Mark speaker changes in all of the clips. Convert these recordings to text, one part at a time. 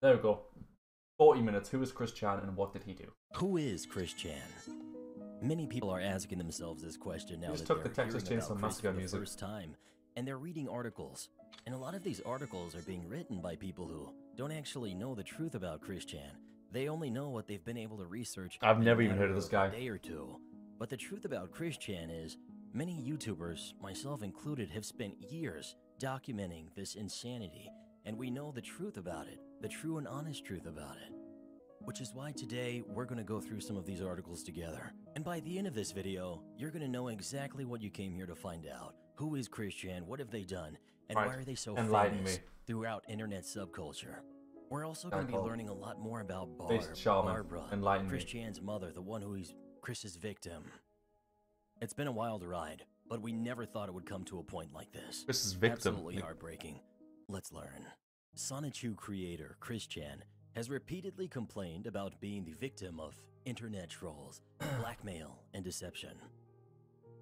Speaker 1: There we go. 40 minutes. Who is Chris Chan and what did he do?
Speaker 2: Who is Chris Chan? Many people are asking themselves this question now
Speaker 1: He just
Speaker 2: that
Speaker 1: took the
Speaker 2: they're
Speaker 1: Texas
Speaker 2: hearing
Speaker 1: Chainsaw
Speaker 2: about Chris
Speaker 1: Massacre
Speaker 2: for the
Speaker 1: music.
Speaker 2: first time, and they're reading articles. And a lot of these articles are being written by people who don't actually know the truth about Chris Chan. They only know what they've been able to research.
Speaker 1: I've
Speaker 2: in
Speaker 1: never
Speaker 2: a
Speaker 1: even heard of
Speaker 2: matter
Speaker 1: this guy.
Speaker 2: A day or two. But the truth about Chris Chan is, many YouTubers, myself included, have spent years documenting this insanity, and we know the truth about it, the true and honest truth about it. Which is why today we're going to go through some of these articles together. And by the end of this video, you're going to know exactly what you came here to find out. Who is Chris Chan? What have they done? And why are they so
Speaker 1: Enlighten
Speaker 2: famous
Speaker 1: me.
Speaker 2: throughout internet subculture? We're also going to be learning a lot more about Barbara,
Speaker 1: Enlighten
Speaker 2: Chris
Speaker 1: me.
Speaker 2: Chan's mother, the one who is Chris's victim. It's been a wild ride, but we never thought it would come to a point like this.
Speaker 1: Chris's victim.
Speaker 2: Absolutely heartbreaking. Let's learn. Sonichu creator Chris Chan has repeatedly complained about being the victim of internet trolls, blackmail, and deception.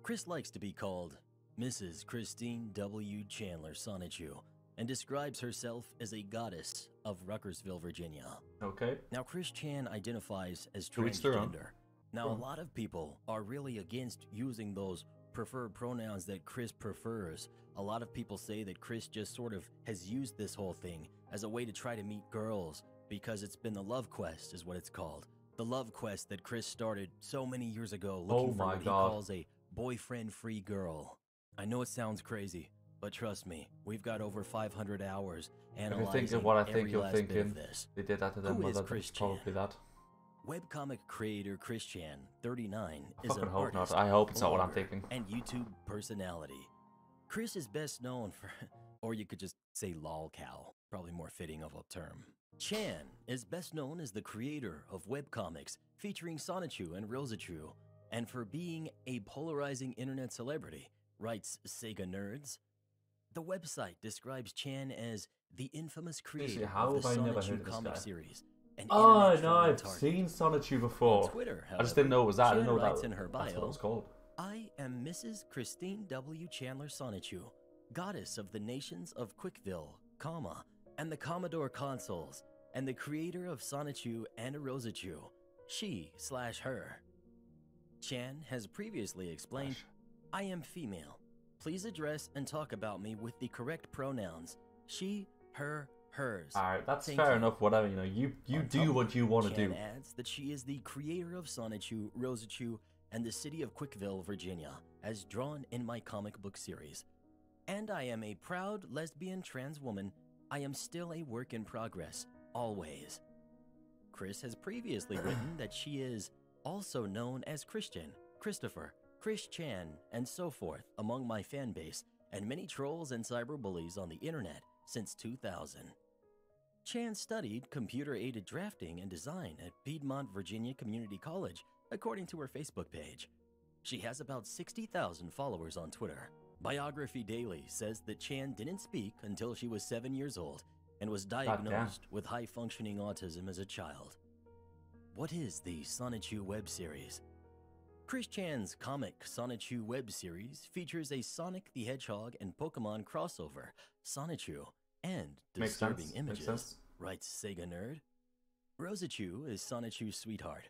Speaker 2: Chris likes to be called Mrs. Christine W. Chandler Sonichu and describes herself as a goddess of Ruckersville, Virginia.
Speaker 1: Okay.
Speaker 2: Now, Chris Chan identifies as
Speaker 1: To each their own.
Speaker 2: transgender. Now, a lot of people are really against using those preferred pronouns that Chris prefers. A lot of people say that Chris just sort of has used this whole thing as a way to try to meet girls because it's been the love quest is what it's called. The love quest that Chris started so many years ago looking for what he calls a boyfriend-free girl. I know it sounds crazy, but trust me, we've got over 500 hours analyzing
Speaker 1: if you're thinking what I think
Speaker 2: every
Speaker 1: you're
Speaker 2: last bit
Speaker 1: thinking,
Speaker 2: of this.
Speaker 1: they did that to them.
Speaker 2: Who is
Speaker 1: That's
Speaker 2: Chris Chan?
Speaker 1: probably that.
Speaker 2: Webcomic creator Chris Chan, 39,
Speaker 1: I
Speaker 2: is an
Speaker 1: fucking hope
Speaker 2: artist,
Speaker 1: not. I hope it's not what I'm
Speaker 2: blogger,
Speaker 1: thinking.
Speaker 2: and YouTube personality. Chris is best known for, or you could just say lolcow, probably more fitting of a term. Chan is best known as the creator of webcomics featuring Sonichu and Rosachu, and for being a polarizing internet celebrity, writes Sega Nerds. The website describes Chan as the infamous creator
Speaker 1: how
Speaker 2: of the
Speaker 1: have I never heard
Speaker 2: Sonichu
Speaker 1: of this
Speaker 2: comic
Speaker 1: guy?
Speaker 2: series. An
Speaker 1: Oh
Speaker 2: internet
Speaker 1: no,
Speaker 2: troll
Speaker 1: I've
Speaker 2: target.
Speaker 1: seen Sonichu
Speaker 2: On
Speaker 1: before.
Speaker 2: Twitter,
Speaker 1: I just didn't know it was that. I didn't
Speaker 2: Chan
Speaker 1: know that.
Speaker 2: writes in her
Speaker 1: That's what it
Speaker 2: bio,
Speaker 1: was called.
Speaker 2: I am Mrs. Christine W. Chandler Sonichu, goddess of the nations of Quickville, and the Commodore consoles, and the creator of Sonichu and Rosachu, she/her. Chan has previously explained, I am female. Please address and talk about me with the correct pronouns, she, her, hers.
Speaker 1: Alright, that's
Speaker 2: Thank
Speaker 1: fair
Speaker 2: you.
Speaker 1: enough, whatever, you know, you
Speaker 2: On
Speaker 1: do
Speaker 2: Tumblr,
Speaker 1: what you want to
Speaker 2: Chan
Speaker 1: do.
Speaker 2: adds that she is the creator of Sonichu, Rosachu, and the city of Quickville, Virginia, as drawn in my comic book series. And I am a proud lesbian trans woman. I am still a work in progress, always. Chris has previously written that she is also known as Christian, Christopher, Chris Chan, and so forth among my fan base and many trolls and cyberbullies on the internet since 2000. Chan studied computer-aided drafting and design at Piedmont, Virginia Community College, according to her Facebook page. She has about 60,000 followers on Twitter. Biography Daily says that Chan didn't speak until she was 7 years old and was diagnosed with high-functioning autism as a child. What is the Sonichu web series? Chris Chan's comic Sonichu web series features a Sonic the Hedgehog and Pokemon crossover, Sonichu, and disturbing images, writes Sega Nerd. Rosachu is Sonichu's sweetheart.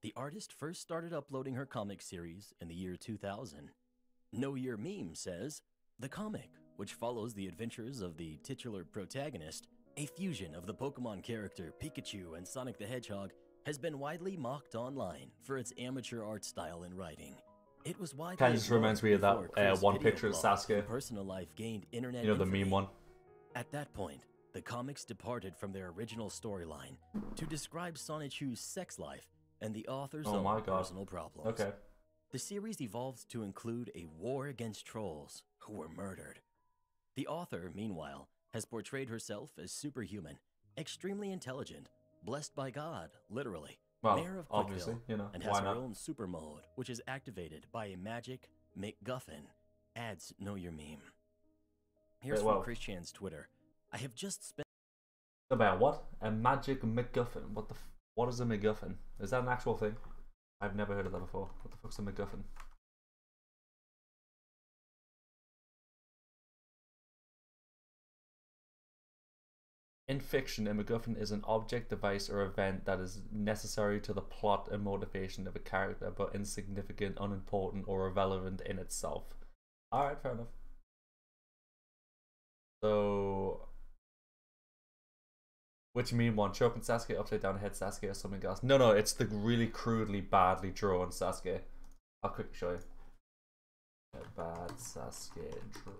Speaker 2: The artist first started uploading her comic series in the year 2000. Know Your Meme says, the comic, which follows the adventures of the titular protagonist, a fusion of the Pokemon character Pikachu and Sonic the Hedgehog, has been widely mocked online for its amateur art style and writing. It was widely
Speaker 1: Kind of just reminds me of that one picture of Sasuke.
Speaker 2: Personal life gained internet
Speaker 1: You know, the
Speaker 2: infamy.
Speaker 1: meme one.
Speaker 2: At that point, the comics departed from their original storyline to describe Sonichu's sex life and the author's own personal problems.
Speaker 1: Okay.
Speaker 2: The series evolved to include a war against trolls who were murdered. The author, meanwhile, has portrayed herself as superhuman, extremely intelligent, blessed by God, literally, mayor of
Speaker 1: obviously,
Speaker 2: Quickville,
Speaker 1: you know,
Speaker 2: and
Speaker 1: why
Speaker 2: has her
Speaker 1: not?
Speaker 2: own super mode, which is activated by a magic MacGuffin, adds Know Your Meme. Here's from Chris Chan's Twitter. I have just spent...
Speaker 1: About what? A magic MacGuffin. What is a MacGuffin? Is that an actual thing? I've never heard of that before. What the fuck's a MacGuffin? In fiction, a MacGuffin is an object, device, or event that is necessary to the plot and motivation of a character, but insignificant, unimportant, or irrelevant in itself. Alright, fair enough. So, which meme one? Show up in Sasuke, upside down head Sasuke, or something else? No, it's the really crudely, badly drawn Sasuke. I'll quickly show you. A bad Sasuke draw.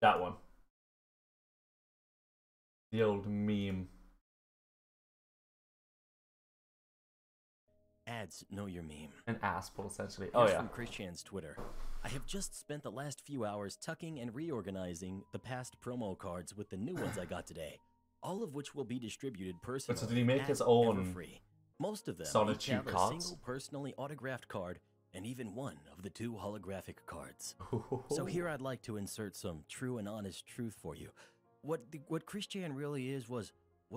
Speaker 1: That one. The old meme.
Speaker 2: Ads know your meme.
Speaker 1: An asshole, essentially.
Speaker 2: Here's
Speaker 1: Oh, yeah.
Speaker 2: From Christian's Twitter. I have just spent the last few hours tucking and reorganizing the past promo cards with the new ones I got today, all of which will be distributed personally.
Speaker 1: So did he make his
Speaker 2: and
Speaker 1: own
Speaker 2: ever free. Most of them each
Speaker 1: Sonichu
Speaker 2: have a
Speaker 1: cards?
Speaker 2: single personally autographed card and even one of the 2 holographic cards. So here I'd like to insert some true and honest truth for you. What Christian really is was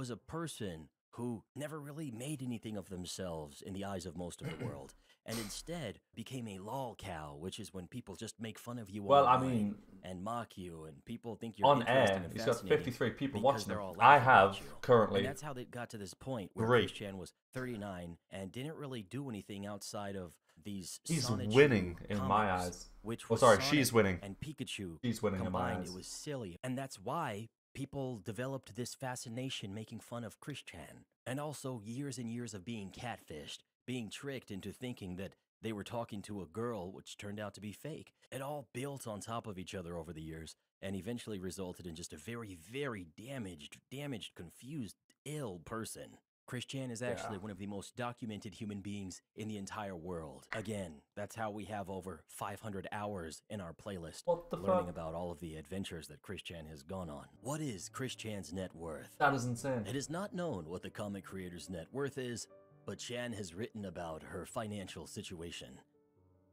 Speaker 2: a person who never really made anything of themselves in the eyes of most of the world, and instead became a lol cow, which is when people just make fun of you
Speaker 1: Well, I
Speaker 2: online
Speaker 1: mean,
Speaker 2: and mock you, and people think you're
Speaker 1: on
Speaker 2: interesting
Speaker 1: air,
Speaker 2: and
Speaker 1: he's got
Speaker 2: fascinating
Speaker 1: 53 people
Speaker 2: because
Speaker 1: watching
Speaker 2: they're
Speaker 1: him.
Speaker 2: all
Speaker 1: I
Speaker 2: laughing about
Speaker 1: have
Speaker 2: you.
Speaker 1: currently
Speaker 2: And that's how they got to this point where
Speaker 1: 3.
Speaker 2: Christian was 39 and didn't really do anything outside of these.
Speaker 1: He's
Speaker 2: Sonichu
Speaker 1: winning in my
Speaker 2: comics,
Speaker 1: eyes.
Speaker 2: Which
Speaker 1: Oh,
Speaker 2: was
Speaker 1: sorry,
Speaker 2: Sonic
Speaker 1: she's winning.
Speaker 2: and Pikachu
Speaker 1: She's winning in my
Speaker 2: combined.
Speaker 1: eyes.
Speaker 2: It was silly, and that's why people developed this fascination making fun of Christian, and also years and years of being catfished, being tricked into thinking that they were talking to a girl, which turned out to be fake. It all built on top of each other over the years, and eventually resulted in just a very, very damaged, confused, ill person. Christian is actually one of the most documented human beings in the entire world. Again, that's how we have over 500 hours in our playlist
Speaker 1: What the
Speaker 2: learning
Speaker 1: fuck?
Speaker 2: about all of the adventures that Christian has gone on. What is Christian's net worth?
Speaker 1: That is insane.
Speaker 2: It is not known what the comic creator's net worth is, but Chan has written about her financial situation.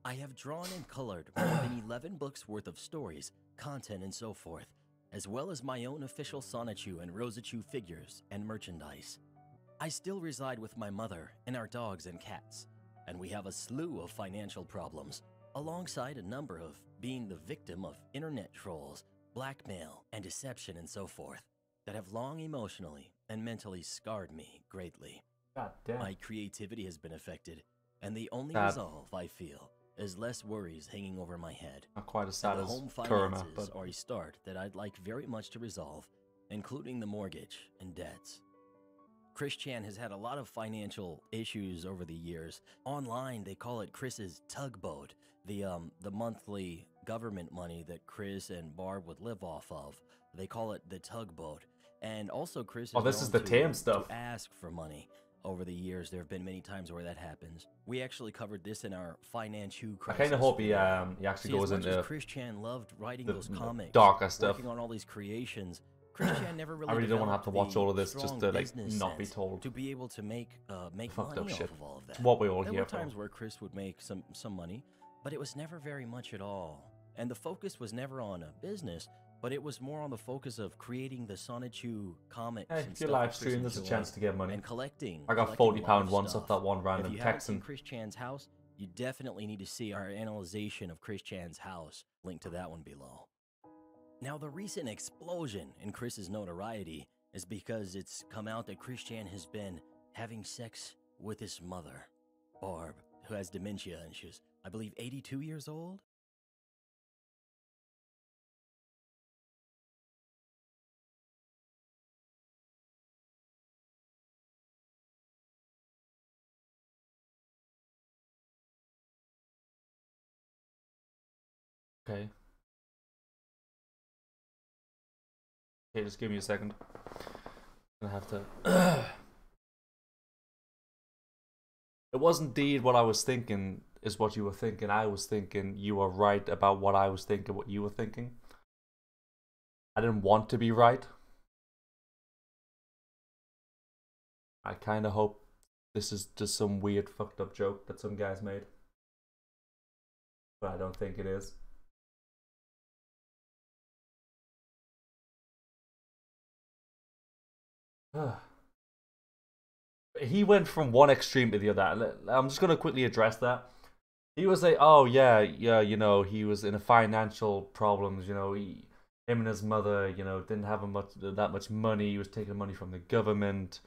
Speaker 2: I have drawn and colored more than 11 books worth of stories, content, and so forth, as well as my own official Sonichu and Rosachu figures and merchandise. I still reside with my mother and our dogs and cats, and we have a slew of financial problems, alongside a number of being the victim of internet trolls, blackmail, and deception and so forth, that have long emotionally and mentally scarred me greatly.
Speaker 1: God damn.
Speaker 2: My creativity has been affected, and the only
Speaker 1: Sad.
Speaker 2: resolve I feel is less worries hanging over my head.
Speaker 1: Not quite as sad
Speaker 2: And
Speaker 1: as
Speaker 2: the home
Speaker 1: Kurama,
Speaker 2: finances
Speaker 1: but
Speaker 2: are a start that I'd like very much to resolve, including the mortgage and debts. Christian has had a lot of financial issues over the years. Online, they call it Chris's tugboat, the monthly government money that Chris and Barb would live off of. They call it the tugboat. And also, Chris is
Speaker 1: this is
Speaker 2: known
Speaker 1: the tame
Speaker 2: to
Speaker 1: stuff.
Speaker 2: ask for money. Over the years, there have been many times where that happens. We actually covered this in our Financial
Speaker 1: I
Speaker 2: Crisis.
Speaker 1: kind of hope he
Speaker 2: video.
Speaker 1: actually
Speaker 2: See,
Speaker 1: goes
Speaker 2: as much
Speaker 1: into
Speaker 2: as Christian loved writing
Speaker 1: the
Speaker 2: those comics,
Speaker 1: darker stuff.
Speaker 2: working on all these creations, Christian never really
Speaker 1: I really don't want to have to
Speaker 2: developed
Speaker 1: watch
Speaker 2: the
Speaker 1: all of this just
Speaker 2: strong
Speaker 1: to like
Speaker 2: business
Speaker 1: not be
Speaker 2: sense
Speaker 1: told.
Speaker 2: to be able to make
Speaker 1: Fucked up
Speaker 2: money
Speaker 1: shit.
Speaker 2: off of all of that.
Speaker 1: It's what we all
Speaker 2: There
Speaker 1: here
Speaker 2: were
Speaker 1: for.
Speaker 2: times where Chris would make some money, but it was never very much at all. And the focus was never on a business, but it was more on the focus of creating the Sonichu comics.
Speaker 1: Hey,
Speaker 2: and
Speaker 1: if you
Speaker 2: stuff
Speaker 1: live
Speaker 2: that
Speaker 1: stream,
Speaker 2: Chris
Speaker 1: there's a chance to
Speaker 2: enjoyed,
Speaker 1: get money.
Speaker 2: and collecting.
Speaker 1: I got
Speaker 2: collecting a lot
Speaker 1: £40
Speaker 2: of
Speaker 1: once off
Speaker 2: stuff.
Speaker 1: that one
Speaker 2: If
Speaker 1: random
Speaker 2: you haven't seen
Speaker 1: Texan.
Speaker 2: Chris Chan's house, you definitely need to see our analyzation of Chris Chan's house. Link to that one below. Now, the recent explosion in Chris's notoriety is because it's come out that Chris Chan has been having sex with his mother, Barb, who has dementia, and she's, I believe, 82 years old?
Speaker 1: Okay. Okay, just give me a second. I have to. It was indeed what I was thinking, is what you were thinking. I was thinking you were right about what I was thinking, what you were thinking. I didn't want to be right. I kind of hope this is just some weird fucked up joke that some guys made. But I don't think it is. He went from one extreme to the other. I'm just gonna quickly address that. He was like, "Oh yeah, you know, he was in a financial problems. You know, him and his mother, you know, didn't have that much money. He was taking money from the government,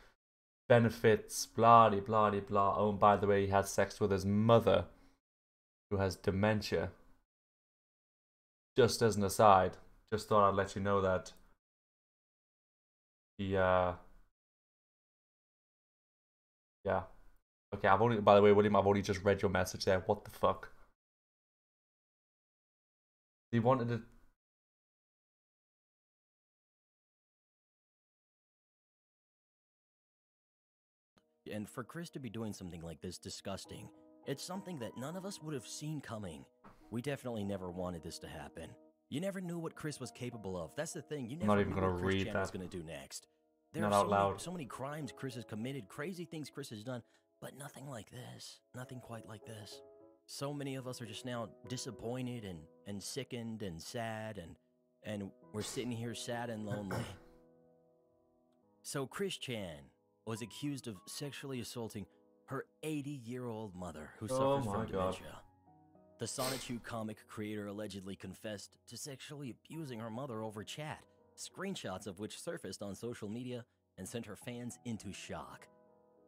Speaker 1: benefits, blah de blah de blah. Oh, and by the way, he had sex with his mother, who has dementia. Just as an aside, just thought I'd let you know that he, yeah. Okay, by the way, William, I've only just read your message there. What the fuck? He wanted to.
Speaker 2: And for Chris to be doing something like this disgusting, it's something that none of us would have seen coming. We definitely never wanted this to happen. You never knew what Chris was capable of. That's the thing. You
Speaker 1: I'm
Speaker 2: never
Speaker 1: not even
Speaker 2: knew
Speaker 1: gonna
Speaker 2: what Chris
Speaker 1: read
Speaker 2: Chan
Speaker 1: that.
Speaker 2: was going to do next. There
Speaker 1: Not
Speaker 2: are
Speaker 1: out loud.
Speaker 2: so many crimes Chris has committed, crazy things Chris has done, but nothing like this. Nothing quite like this. So many of us are just now disappointed and sickened and sad, and we're sitting here sad and lonely. So Chris Chan was accused of sexually assaulting her 80-year-old mother who
Speaker 1: Oh
Speaker 2: suffers
Speaker 1: my
Speaker 2: from
Speaker 1: God.
Speaker 2: dementia. The Sonichu comic creator allegedly confessed to sexually abusing her mother over chat, screenshots of which surfaced on social media and sent her fans into shock.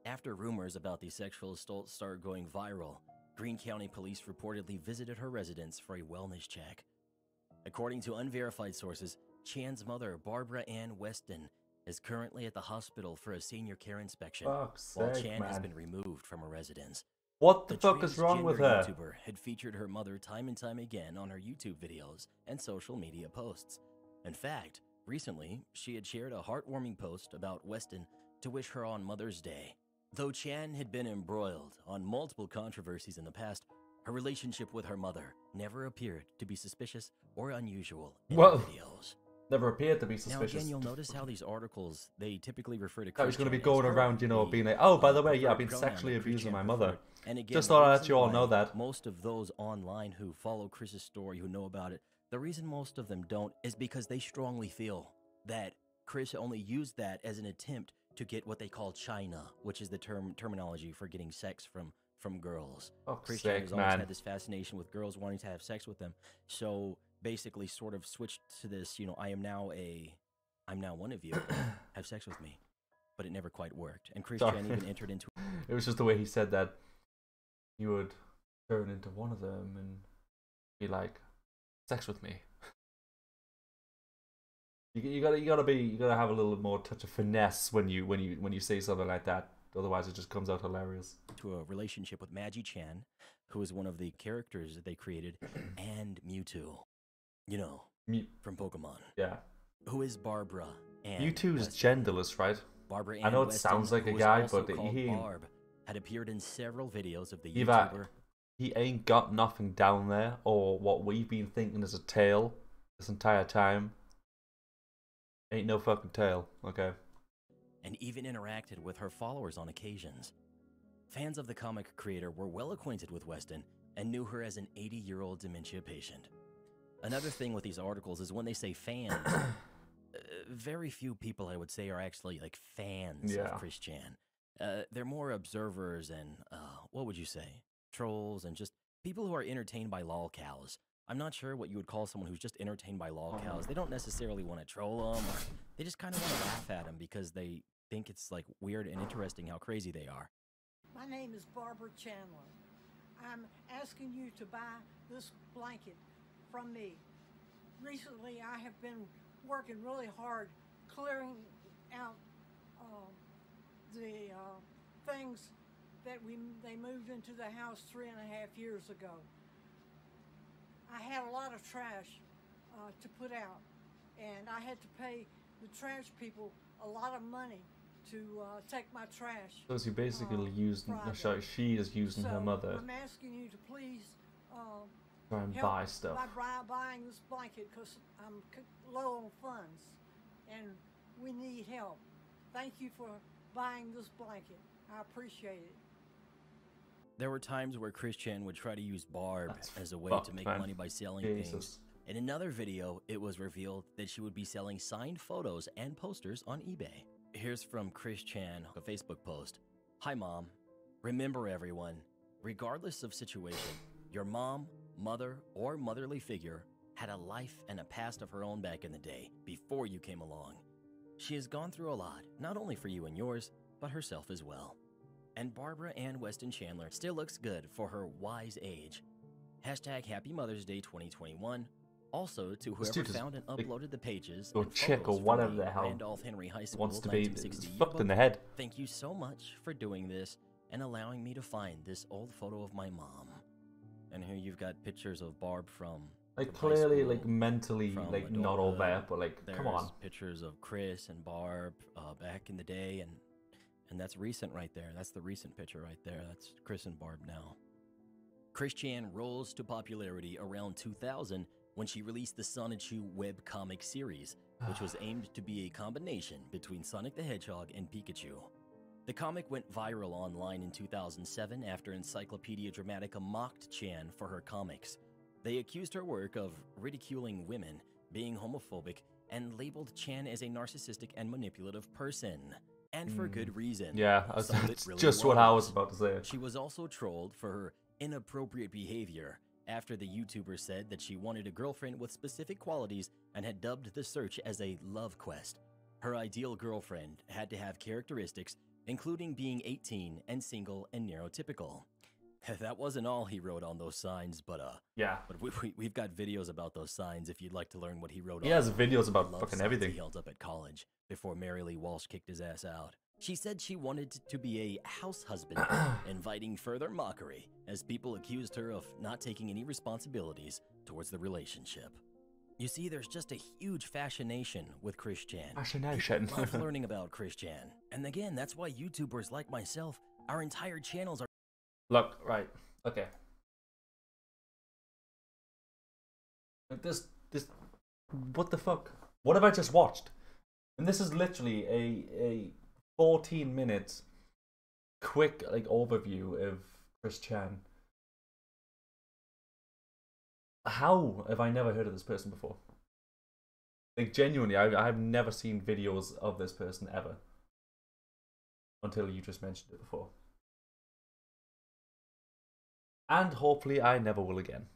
Speaker 2: After rumors about the sexual assault started going viral, Greene County Police reportedly visited her residence for a wellness check. According to unverified sources, Chan's mother, Barbara Ann Weston, is currently at the hospital for a senior care inspection,
Speaker 1: Fuck's
Speaker 2: while
Speaker 1: sake,
Speaker 2: Chan has
Speaker 1: man.
Speaker 2: been removed from her residence.
Speaker 1: What the fuck is wrong
Speaker 2: transgender
Speaker 1: with her?
Speaker 2: YouTuber had featured her mother time and time again on her YouTube videos and social media posts. In fact, recently, she had shared a heartwarming post about Weston to wish her on Mother's Day. Though Chan had been embroiled on multiple controversies in the past, her relationship with her mother never appeared to be suspicious or unusual in her
Speaker 1: Well,
Speaker 2: videos.
Speaker 1: never appeared to be
Speaker 2: Now
Speaker 1: suspicious.
Speaker 2: again, you'll notice how these articles, they typically refer to
Speaker 1: That was
Speaker 2: Chris
Speaker 1: going to be
Speaker 2: Chan
Speaker 1: going
Speaker 2: as her,
Speaker 1: around, you know,
Speaker 2: the,
Speaker 1: being like, oh, by the way, yeah, I've
Speaker 2: preferred
Speaker 1: been
Speaker 2: pronoun
Speaker 1: sexually
Speaker 2: that Chris
Speaker 1: abusing
Speaker 2: Chan
Speaker 1: my mother.
Speaker 2: preferred. And again,
Speaker 1: Just
Speaker 2: the
Speaker 1: thought I'd let
Speaker 2: reason
Speaker 1: you all
Speaker 2: why
Speaker 1: know that.
Speaker 2: most of those online who follow Chris's story, who know about it, the reason most of them don't is because they strongly feel that Chris only used that as an attempt to get what they call China, which is the terminology for getting sex from girls.
Speaker 1: Fuck's
Speaker 2: Chris Chan
Speaker 1: sake,
Speaker 2: has always
Speaker 1: man.
Speaker 2: had this fascination with girls wanting to have sex with them. So basically sort of switched to this, you know, I'm now one of you, have sex with me. But it never quite worked. And Chris
Speaker 1: Sorry.
Speaker 2: Chan even entered into
Speaker 1: It was just the way he said that you would turn into one of them and be like, sex with me. You gotta have a little more touch of finesse when you say something like that. Otherwise, it just comes out hilarious.
Speaker 2: to a relationship with Maggie Chan, who is one of the characters that they created, and Mewtwo, you know, from Pokemon,
Speaker 1: Yeah.
Speaker 2: who is Barbara Ann
Speaker 1: Mewtwo is
Speaker 2: Weston.
Speaker 1: genderless, right?
Speaker 2: Barbara Ann
Speaker 1: I know it
Speaker 2: Weston,
Speaker 1: sounds like a
Speaker 2: who is
Speaker 1: guy,
Speaker 2: also
Speaker 1: but
Speaker 2: called
Speaker 1: he
Speaker 2: Barb, had appeared in several videos of the
Speaker 1: Either
Speaker 2: YouTuber.
Speaker 1: he ain't got nothing down there, or what we've been thinking is a tail this entire time. Ain't no fucking tail, okay?
Speaker 2: And even interacted with her followers on occasions. Fans of the comic creator were well acquainted with Weston and knew her as an 80-year-old dementia patient. Another thing with these articles is when they say fans, very few people, I would say, are actually like fans
Speaker 1: Yeah.
Speaker 2: of Chris Chan. They're more observers and, what would you say, trolls and just people who are entertained by lolcows. I'm not sure what you would call someone who's just entertained by lolcows. They don't necessarily want to troll them, or they just kind of want to laugh at them because they think it's like weird and interesting how crazy they are.
Speaker 3: My name is Barbara Chandler. I'm asking you to buy this blanket from me. Recently, I have been working really hard clearing out the things that they moved into the house 3.5 years ago. I had a lot of trash to put out, and I had to pay the trash people a lot of money to take my trash.
Speaker 1: So she basically using,
Speaker 3: Friday.
Speaker 1: she is using her
Speaker 3: So
Speaker 1: mother
Speaker 3: I'm asking you to please
Speaker 1: to try and
Speaker 3: help
Speaker 1: buy stuff.
Speaker 3: by buying this blanket because I'm low on funds and we need help. Thank you for buying this blanket. I appreciate it.
Speaker 2: There were times where Chris Chan would try to use Barb
Speaker 1: That's
Speaker 2: as a way
Speaker 1: fucked,
Speaker 2: to make
Speaker 1: man.
Speaker 2: money by selling
Speaker 1: Jesus.
Speaker 2: things. In another video, it was revealed that she would be selling signed photos and posters on eBay. Here's from Chris Chan, a Facebook post. Hi, Mom. Remember, everyone, regardless of situation, your mom, mother, or motherly figure had a life and a past of her own back in the day, before you came along. She has gone through a lot, not only for you and yours, but herself as well. And Barbara Ann Weston Chandler still looks good for her wise age. Hashtag Happy Mother's Day 2021. Also, to whoever
Speaker 1: dude is,
Speaker 2: found and
Speaker 1: like,
Speaker 2: uploaded the pages
Speaker 1: or
Speaker 2: and
Speaker 1: chick or
Speaker 2: photos
Speaker 1: whatever
Speaker 2: from
Speaker 1: the hell
Speaker 2: Randolph Henry High School
Speaker 1: wants to be
Speaker 2: 1960
Speaker 1: fucked in the
Speaker 2: yearbook,
Speaker 1: head.
Speaker 2: thank you so much for doing this and allowing me to find this old photo of my mom. And here you've got pictures of Barb from
Speaker 1: Like,
Speaker 2: from high
Speaker 1: clearly,
Speaker 2: school,
Speaker 1: like, mentally,
Speaker 2: from
Speaker 1: like, not all
Speaker 2: adulthood.
Speaker 1: there, but, like, come
Speaker 2: There's
Speaker 1: on.
Speaker 2: pictures of Chris and Barb back in the day, and that's recent right there. That's the recent picture right there. That's Chris and Barb now. Chris Chan rose to popularity around 2000 when she released the Sonichu webcomic series, which was aimed to be a combination between Sonic the Hedgehog and Pikachu. The comic went viral online in 2007 after Encyclopedia Dramatica mocked Chan for her comics. They accused her work of ridiculing women, being homophobic, and labeled Chan as a narcissistic and manipulative person. And for good reason.
Speaker 1: Yeah,
Speaker 2: Some of it
Speaker 1: that's
Speaker 2: really
Speaker 1: just what I was
Speaker 2: was.
Speaker 1: about to say.
Speaker 2: She was also trolled for her inappropriate behavior after the YouTuber said that she wanted a girlfriend with specific qualities and had dubbed the search as a love quest. Her ideal girlfriend had to have characteristics including being 18 and single and neurotypical. That wasn't all he wrote on those signs, but
Speaker 1: Yeah.
Speaker 2: but we've got videos about those signs if you'd like to learn what he wrote
Speaker 1: He
Speaker 2: on
Speaker 1: has
Speaker 2: them.
Speaker 1: videos about
Speaker 2: Love
Speaker 1: fucking
Speaker 2: signs
Speaker 1: everything.
Speaker 2: he held up at college before Mary Lee Walsh kicked his ass out. She said she wanted to be a house husband, inviting further mockery as people accused her of not taking any responsibilities towards the relationship. You see, there's just a huge fascination with Chris Chan.
Speaker 1: Fascination.
Speaker 2: People love learning about Chris Chan. And again, that's why YouTubers like myself, our entire channels are...
Speaker 1: Look, right. Okay. Like this, what the fuck? What have I just watched? And this is literally a 14 minutes quick, like, overview of Chris Chan. How have I never heard of this person before? Like, genuinely, I've never seen videos of this person ever. Until you just mentioned it before. And hopefully I never will again.